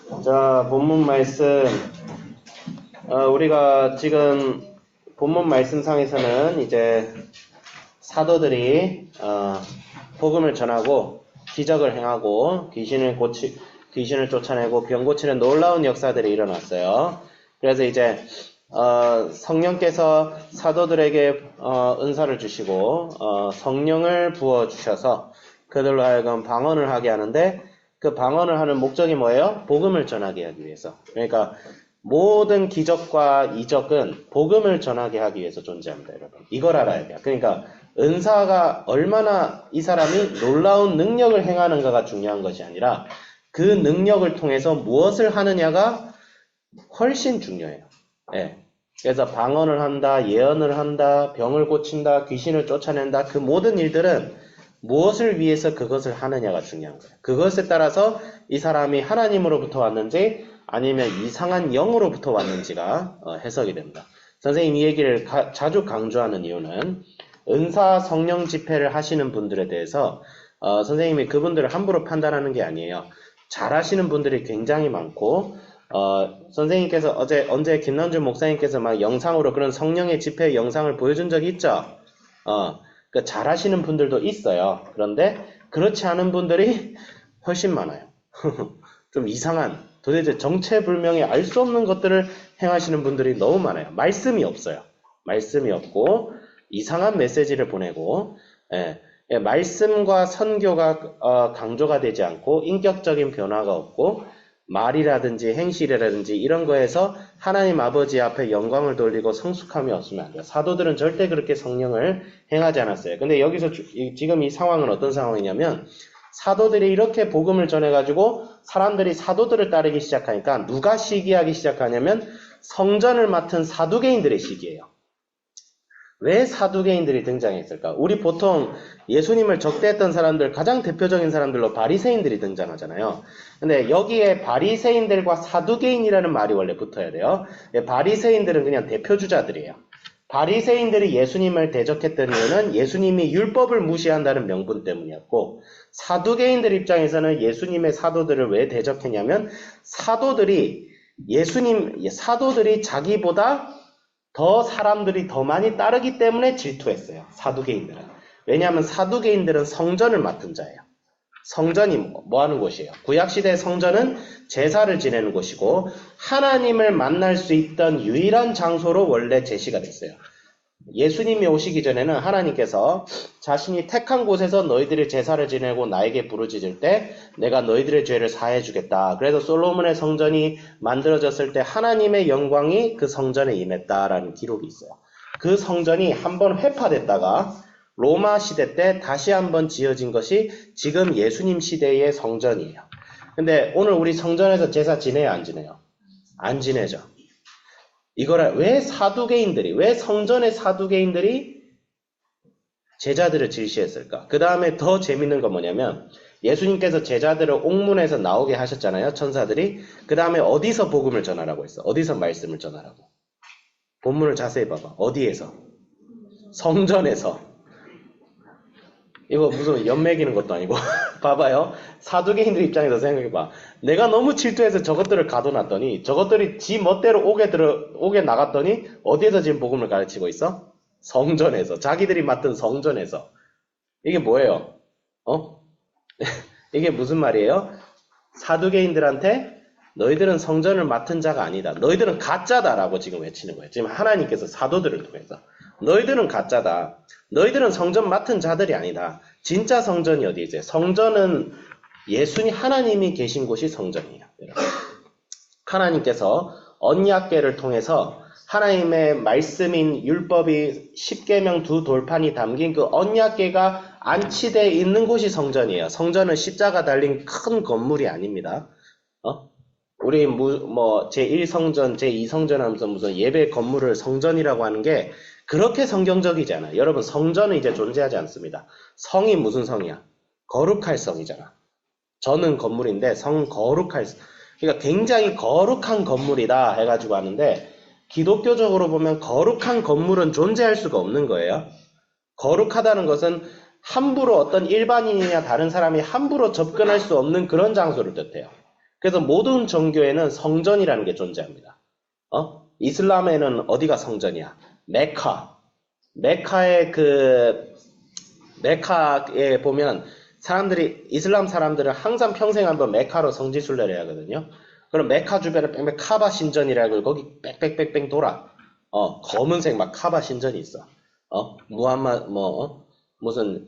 자, 본문 말씀. 우리가 지금 본문 말씀상에서는 이제 사도들이 복음을 전하고 기적을 행하고 귀신을 쫓아내고 병 고치는 놀라운 역사들이 일어났어요. 그래서 이제 성령께서 사도들에게 은사를 주시고 성령을 부어 주셔서 그들로 하여금 방언을 하게 하는데, 그 방언을 하는 목적이 뭐예요? 복음을 전하게 하기 위해서. 그러니까 모든 기적과 이적은 복음을 전하게 하기 위해서 존재합니다, 여러분. 이걸 알아야 돼요. 그러니까 은사가 얼마나 이 사람이 놀라운 능력을 행하는가가 중요한 것이 아니라 그 능력을 통해서 무엇을 하느냐가 훨씬 중요해요. 예. 그래서 방언을 한다, 예언을 한다, 병을 고친다, 귀신을 쫓아낸다, 그 모든 일들은 무엇을 위해서 그것을 하느냐가 중요한 거예요. 그것에 따라서 이 사람이 하나님으로부터 왔는지 아니면 이상한 영으로부터 왔는지가 해석이 됩니다. 선생님 이 얘기를 자주 강조하는 이유는 은사 성령 집회를 하시는 분들에 대해서 선생님이 그분들을 함부로 판단하는 게 아니에요. 잘하시는 분들이 굉장히 많고 선생님께서 언제 김남준 목사님께서 막 영상으로 그런 성령의 집회 영상을 보여준 적이 있죠? 그 잘하시는 분들도 있어요. 그런데 그렇지 않은 분들이 훨씬 많아요. 좀 이상한, 도대체 정체불명의 알 수 없는 것들을 행하시는 분들이 너무 많아요. 말씀이 없어요. 말씀이 없고 이상한 메시지를 보내고 말씀과 선교가 강조가 되지 않고 인격적인 변화가 없고 말이라든지 행실이라든지 이런 거에서 하나님 아버지 앞에 영광을 돌리고 성숙함이 없으면 안 돼요. 사도들은 절대 그렇게 성령을 행하지 않았어요. 근데 여기서 지금 이 상황은 어떤 상황이냐면 사도들이 이렇게 복음을 전해가지고 사람들이 사도들을 따르기 시작하니까 누가 시기하기 시작하냐면 성전을 맡은 사두개인들의 시기예요. 왜 사두개인들이 등장했을까? 우리 보통 예수님을 적대했던 사람들, 가장 대표적인 사람들로 바리새인들이 등장하잖아요. 근데 여기에 바리새인들과 사두개인이라는 말이 원래 붙어야 돼요. 바리새인들은 그냥 대표주자들이에요. 바리새인들이 예수님을 대적했던 이유는 예수님이 율법을 무시한다는 명분 때문이었고, 사두개인들 입장에서는 예수님의 사도들을 왜 대적했냐면 사도들이 자기보다 더 사람들이 더 많이 따르기 때문에 질투했어요. 사두개인들은. 왜냐하면 사두개인들은 성전을 맡은 자예요. 성전이 뭐 하는 곳이에요? 구약시대 성전은 제사를 지내는 곳이고 하나님을 만날 수 있던 유일한 장소로 원래 제시가 됐어요. 예수님이 오시기 전에는 하나님께서 자신이 택한 곳에서 너희들이 제사를 지내고 나에게 부르짖을 때 내가 너희들의 죄를 사해 주겠다. 그래서 솔로몬의 성전이 만들어졌을 때 하나님의 영광이 그 성전에 임했다라는 기록이 있어요. 그 성전이 한번 회파됐다가 로마 시대 때 다시 한번 지어진 것이 지금 예수님 시대의 성전이에요. 근데 오늘 우리 성전에서 제사 지내요, 안 지내요? 안 지내죠. 이거를 왜 성전의 사두개인들이 제자들을 질시했을까? 그 다음에 더 재밌는 건 뭐냐면 예수님께서 제자들을 옥문에서 나오게 하셨잖아요, 천사들이. 그 다음에 어디서 복음을 전하라고 했어? 어디서 말씀을 전하라고? 본문을 자세히 봐봐. 어디에서? 성전에서. 이거 무슨 연맥이는 것도 아니고 봐봐요. 사두개인들 입장에서 생각해봐. 내가 너무 질투해서 저것들을 가둬놨더니 저것들이 지 멋대로 옥에 나갔더니 어디에서 지금 복음을 가르치고 있어? 성전에서. 자기들이 맡은 성전에서. 이게 뭐예요? 이게 무슨 말이에요? 사두개인들한테 너희들은 성전을 맡은 자가 아니다. 너희들은 가짜다라고 지금 외치는 거예요. 지금 하나님께서 사도들을 통해서. 너희들은 가짜다. 너희들은 성전 맡은 자들이 아니다. 진짜 성전이 어디 있어요? 성전은 하나님이 계신 곳이 성전이에요. 하나님께서 언약궤를 통해서 하나님의 말씀인 율법이 10계명 두 돌판이 담긴 그 언약궤가 안치되어 있는 곳이 성전이에요. 성전은 십자가 달린 큰 건물이 아닙니다. 우리 제1성전, 제2성전 하면서 무슨 예배 건물을 성전이라고 하는 게 그렇게 성경적이지 않아요. 여러분, 성전은 이제 존재하지 않습니다. 성이 무슨 성이야? 거룩할 성이잖아. 전은 건물인데 거룩할 성. 그러니까 굉장히 거룩한 건물이다 해가지고 하는데 기독교적으로 보면 거룩한 건물은 존재할 수가 없는 거예요. 거룩하다는 것은 함부로 어떤 일반인이나 다른 사람이 함부로 접근할 수 없는 그런 장소를 뜻해요. 그래서 모든 종교에는 성전이라는 게 존재합니다. 이슬람에는 어디가 성전이야? 메카. 메카에 보면 이슬람 사람들은 항상 평생 한번 메카로 성지순례를 해야 하거든요. 그럼 메카 주변에 뺑뺑 카바 신전이라고 거기 빽빽빽뺑 돌아. 검은색 막 카바 신전이 있어. 무함마, 무슨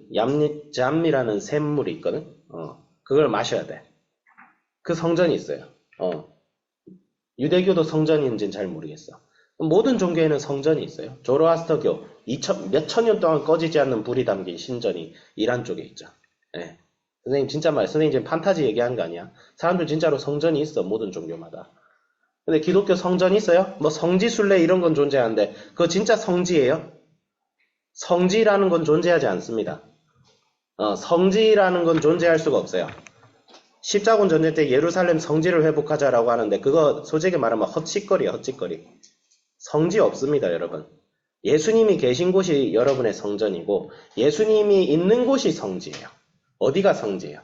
잠미라는 샘물이 있거든. 그걸 마셔야 돼. 그 성전이 있어요. 유대교도 성전인지는 잘 모르겠어. 모든 종교에는 성전이 있어요. 조로아스터교 몇천 년 동안 꺼지지 않는 불이 담긴 신전이 이란 쪽에 있죠. 네. 선생님 지금 판타지 얘기한 거 아니야. 사람들 진짜로 성전이 있어. 모든 종교마다. 근데 기독교 성전이 있어요? 뭐 성지순례 이런 건 존재하는데 그거 진짜 성지예요? 성지라는 건 존재하지 않습니다. 성지라는 건 존재할 수가 없어요. 십자군 전쟁 때 예루살렘 성지를 회복하자라고 하는데 그거 솔직히 말하면 헛짓거리예요. 헛짓거리. 성지 없습니다, 여러분. 예수님이 계신 곳이 여러분의 성전이고 예수님이 있는 곳이 성지예요. 어디가 성지예요?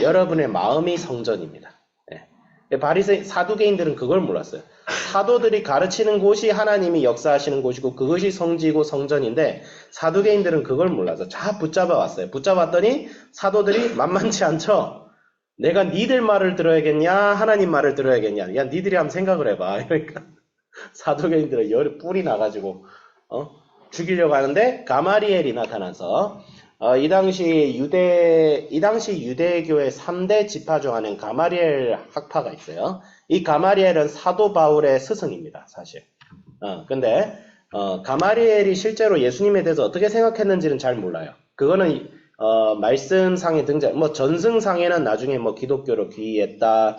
여러분의 마음이 성전입니다. 네. 바리새 사두개인들은 그걸 몰랐어요. 사도들이 가르치는 곳이 하나님이 역사하시는 곳이고 그것이 성지고 성전인데 사두개인들은 그걸 몰라서 다 붙잡아 왔어요. 붙잡았더니 사도들이 만만치 않죠. 내가 니들 말을 들어야겠냐 하나님 말을 들어야겠냐. 야 니들이 한번 생각을 해봐. 그러니까 사두개인들은 열이 뿔이 나가지고 죽이려고 하는데 가마리엘이 나타나서 이 당시 유대교의 3대 지파 중 하나인 가마리엘 학파가 있어요. 이 가마리엘은 사도 바울의 스승입니다, 사실. 근데 가마리엘이 실제로 예수님에 대해서 어떻게 생각했는지는 잘 몰라요. 그거는 말씀상에 전승상에는 나중에 기독교로 귀의했다,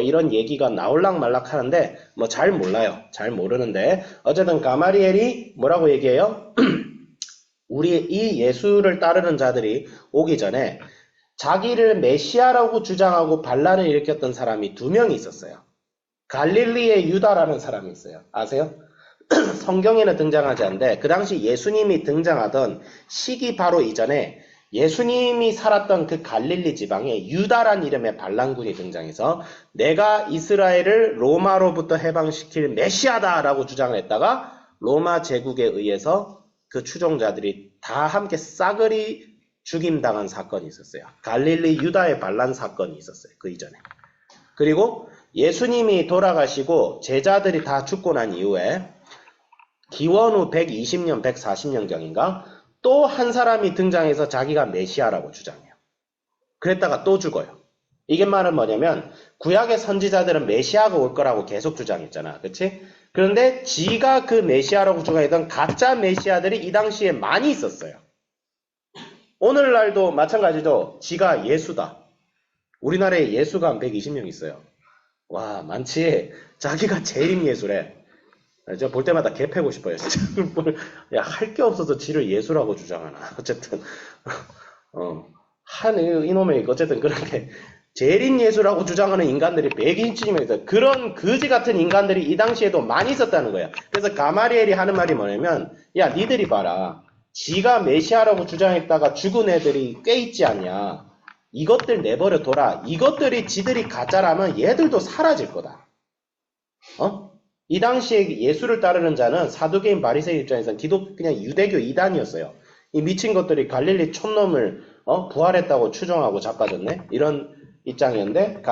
이런 얘기가 나올락 말락 하는데, 잘 몰라요. 잘 모르는데, 어쨌든 가마리엘이 뭐라고 얘기해요? 우리 이 예수를 따르는 자들이 오기 전에 자기를 메시아라고 주장하고 반란을 일으켰던 사람이 2명이 있었어요. 갈릴리의 유다라는 사람이 있어요. 아세요? 성경에는 등장하지 않는데, 그 당시 예수님이 등장하던 시기 바로 이전에 예수님이 살았던 그 갈릴리 지방에 유다란 이름의 반란군이 등장해서 내가 이스라엘을 로마로부터 해방시킬 메시아다라고 주장을 했다가 로마 제국에 의해서 그 추종자들이 다 함께 싸그리 죽임당한 사건이 있었어요. 갈릴리 유다의 반란 사건이 있었어요. 그 이전에. 그리고 예수님이 돌아가시고 제자들이 다 죽고 난 이후에 기원 후 120년, 140년경인가 또 한 사람이 등장해서 자기가 메시아라고 주장해요. 그랬다가 또 죽어요. 이게 말은 뭐냐면 구약의 선지자들은 메시아가 올 거라고 계속 주장했잖아. 그치? 그런데 지가 그 메시아라고 주장했던 가짜 메시아들이 이 당시에 많이 있었어요. 오늘날도 마찬가지죠. 지가 예수다. 우리나라에 예수가 한 120명 있어요. 와, 많지. 자기가 재림 예수래. 제가 볼 때마다 개 패고 싶어요. 야, 할 게 없어서 지를 예수라고 주장하나. 어쨌든 이놈의 어쨌든 그렇게 재림 예수라고 주장하는 인간들이 120명 있어요. 그런 거지 같은 인간들이 이 당시에도 많이 있었다는 거야. 그래서 가마리엘이 하는 말이 뭐냐면, 야, 니들이 봐라. 지가 메시아라고 주장했다가 죽은 애들이 꽤 있지 않냐. 이것들 내버려 둬라. 이것들이 지들이 가짜라면 얘들도 사라질 거다. 이 당시에 예수를 따르는 자는 사두개인 바리새인 입장에서는 그냥 유대교 이단이었어요. 이 미친 것들이 갈릴리 촌놈을 부활했다고 추정하고 자빠졌네. 이런 입장이었는데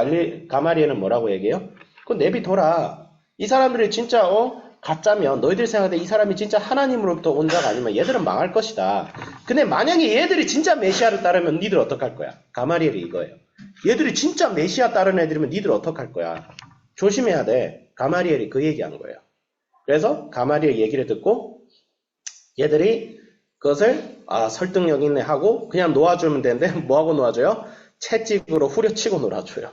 가마리엘은 뭐라고 얘기해요? 그건 내비둬라. 이 사람들이 진짜 가짜면 너희들 생각할 때 이 사람이 진짜 하나님으로부터 온 자가 아니면 얘들은 망할 것이다. 근데 만약에 얘들이 진짜 메시아를 따르면 니들 어떡할 거야? 가마리엘이 이거예요. 얘들이 진짜 메시아 따르는 애들이면 니들 어떡할 거야? 조심해야 돼. 가마리엘이 그 얘기한 거예요. 그래서 가마리엘 얘기를 듣고 얘들이 그것을 설득력 있네 하고 그냥 놓아주면 되는데 뭐하고 놓아줘요? 채찍으로 후려치고 놀아줘요.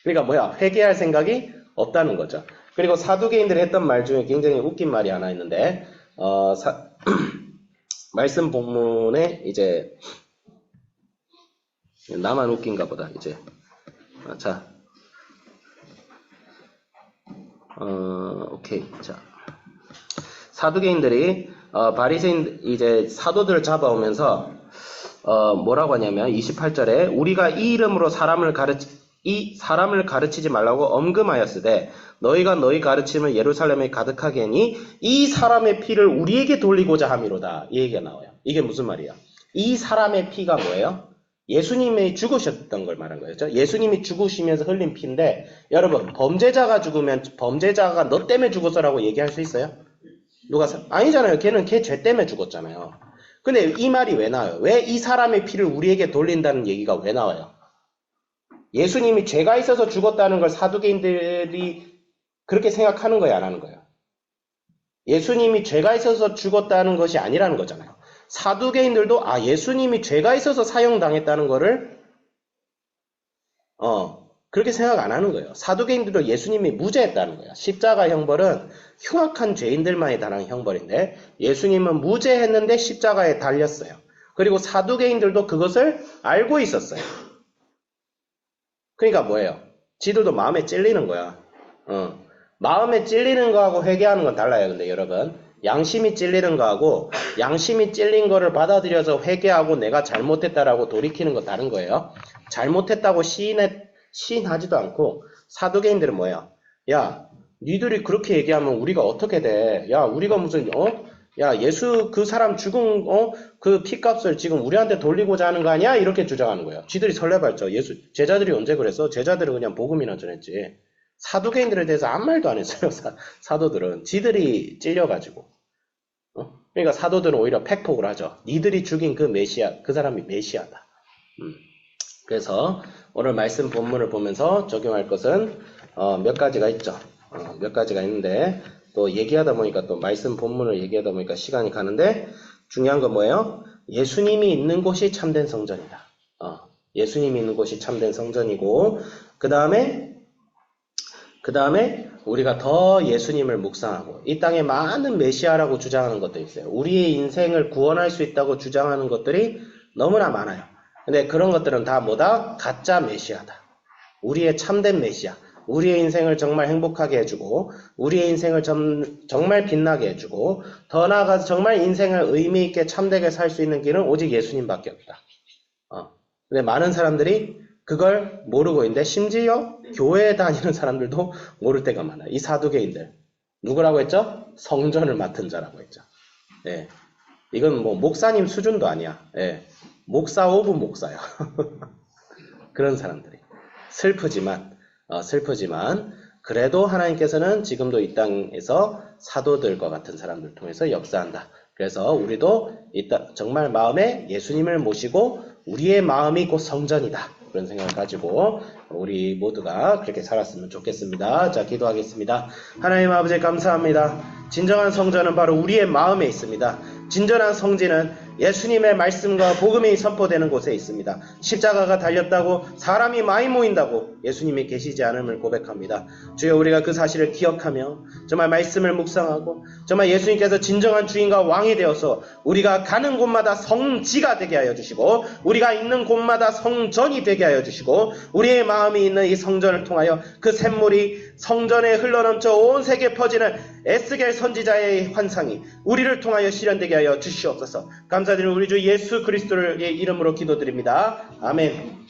그러니까 뭐야? 회개할 생각이 없다는 거죠. 그리고 사두개인들이 했던 말 중에 굉장히 웃긴 말이 하나 있는데 말씀 본문에 이제 나만 웃긴가 보다 이제 자 오케이. 자, 사두개인들이 바리새인 이제 사도들을 잡아오면서 뭐라고 하냐면 28절에 우리가 이 이름으로 사람을 이 사람을 가르치지 말라고 엄금하였으되 너희가 너희 가르침을 예루살렘에 가득하게 하니 이 사람의 피를 우리에게 돌리고자 함이로다. 이 얘기가 나와요. 이게 무슨 말이야? 이 사람의 피가 뭐예요? 예수님이 죽으셨던 걸 말한 거예요. 예수님이 죽으시면서 흘린 피인데 여러분 범죄자가 죽으면 범죄자가 너 때문에 죽었어라고 얘기할 수 있어요? 아니잖아요. 걔는 걔 죄 때문에 죽었잖아요. 근데 이 말이 왜 나와요? 왜 이 사람의 피를 우리에게 돌린다는 얘기가 왜 나와요? 예수님이 죄가 있어서 죽었다는 걸 사두개인들이 그렇게 생각하는 거예요, 안 하는 거예요? 예수님이 죄가 있어서 죽었다는 것이 아니라는 거잖아요. 사두개인들도 예수님이 죄가 있어서 사형당했다는 거를 그렇게 생각 안 하는 거예요. 사두개인들도 예수님이 무죄했다는 거예요. 십자가 형벌은 흉악한 죄인들만에 달하는 형벌인데 예수님은 무죄했는데 십자가에 달렸어요. 그리고 사두개인들도 그것을 알고 있었어요. 그러니까 뭐예요? 지들도 마음에 찔리는 거야. 마음에 찔리는 거하고 회개하는 건 달라요. 근데 여러분 양심이 찔리는 거하고 양심이 찔린 거를 받아들여서 회개하고 내가 잘못했다라고 돌이키는 거 다른 거예요. 잘못했다고 시인하지도 않고 사두개인들은 뭐예요? 야, 니들이 그렇게 얘기하면 우리가 어떻게 돼? 야, 우리가 무슨 야, 예수 그 사람 죽은 그 피값을 지금 우리한테 돌리고자 하는 거 아니야? 이렇게 주장하는 거예요. 지들이 설레발죠. 제자들이 언제 그랬어? 제자들은 그냥 복음이나 전했지. 사두개인들에 대해서 아무 말도 안 했어요. 사도들은 지들이 찔려가지고. 그러니까 사도들은 오히려 팩폭을 하죠. 니들이 죽인 그 메시아, 그 사람이 메시아다. 그래서 오늘 말씀 본문을 보면서 적용할 것은 몇 가지가 있죠. 몇 가지가 있는데 또 얘기하다 보니까 또 말씀 본문을 얘기하다 보니까 시간이 가는데 중요한 건 뭐예요? 예수님이 있는 곳이 참된 성전이다. 예수님이 있는 곳이 참된 성전이고 그 다음에 우리가 더 예수님을 묵상하고 이 땅에 많은 메시아라고 주장하는 것들이 있어요. 우리의 인생을 구원할 수 있다고 주장하는 것들이 너무나 많아요. 근데 그런 것들은 다 뭐다? 가짜 메시아다. 우리의 참된 메시아. 우리의 인생을 정말 행복하게 해주고 우리의 인생을 정말 빛나게 해주고 더 나아가서 정말 인생을 의미 있게 참되게 살 수 있는 길은 오직 예수님밖에 없다. 근데 많은 사람들이 그걸 모르고 있는데 심지어 교회에 다니는 사람들도 모를 때가 많아요. 이 사두개인들. 누구라고 했죠? 성전을 맡은 자라고 했죠. 예. 이건 뭐 목사님 수준도 아니야. 예. 목사 오브 목사야. 그런 사람들이. 슬프지만 그래도 하나님께서는 지금도 이 땅에서 사도들과 같은 사람들을 통해서 역사한다. 그래서 우리도 정말 마음에 예수님을 모시고 우리의 마음이 곧 성전이다. 그런 생각을 가지고 우리 모두가 그렇게 살았으면 좋겠습니다. 자, 기도하겠습니다. 하나님 아버지 감사합니다. 진정한 성전은 바로 우리의 마음에 있습니다. 진정한 성지는 예수님의 말씀과 복음이 선포되는 곳에 있습니다. 십자가가 달렸다고 사람이 많이 모인다고 예수님이 계시지 않음을 고백합니다. 주여 우리가 그 사실을 기억하며 정말 말씀을 묵상하고 정말 예수님께서 진정한 주인과 왕이 되어서 우리가 가는 곳마다 성지가 되게 하여 주시고 우리가 있는 곳마다 성전이 되게 하여 주시고 우리의 마음이 있는 이 성전을 통하여 그 샘물이 성전에 흘러넘쳐 온 세계에 퍼지는 에스겔 선지자의 환상이 우리를 통하여 실현되게 하여 주시옵소서. 감사드리는 우리 주 예수 그리스도의 이름으로 기도드립니다. 아멘.